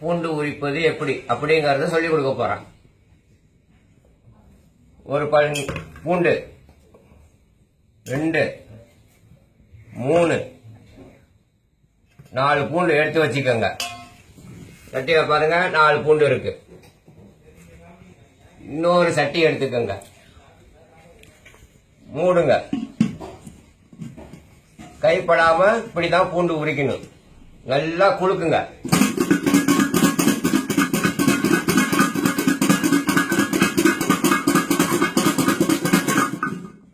பூண்டு உரிப்பது எப்படி அப்படிங்கறத சொல்லிக் கொடுக்க போறேன். ஒரு பூண்டு 2 3 4 பூண்டு எடுத்து வச்சுக்கோங்க. சட்டியில பாருங்க 4 பூண்டு இருக்கு. இன்னொரு சட்டி எடுத்துக்கோங்க, மூடுங்க. கைப்படாம இப்படிதான் பூண்டு உரிக்கணும். நல்லா குலுக்குங்க.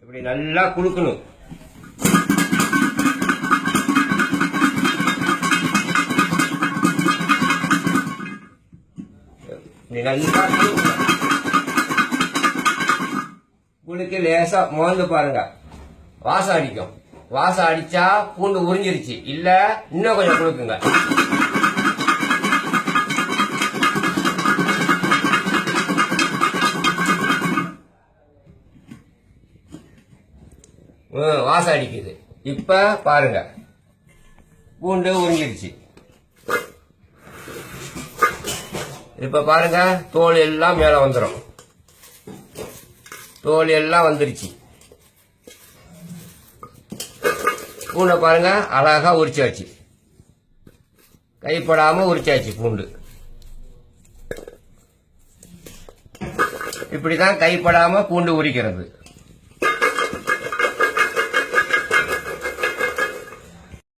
இப்படி நல்லா குலுக்கணும். இப்படி நல்லா குலுக்கி லேசா மோந்து பாருங்க, வாசம் அடிக்கும். வாசம் அடிச்சா பூண்டு உறிஞ்சிருச்சு. இல்ல இன்னும் கொஞ்சம் குலுக்குங்க. வாசம் அடிக்குது. இப்ப பாருங்க, பூண்டு உறிஞ்சிருச்சு. இப்ப பாருங்க, தோல் எல்லாம் மேல வந்துடும். தோல் எல்லாம் வந்துருச்சு. பூண்டை பாருங்க, அழகா உரிச்சாச்சு. கைப்படாம உரிச்சாச்சு பூண்டு. இப்படிதான் கைப்படாம பூண்டு உரிக்கிறது.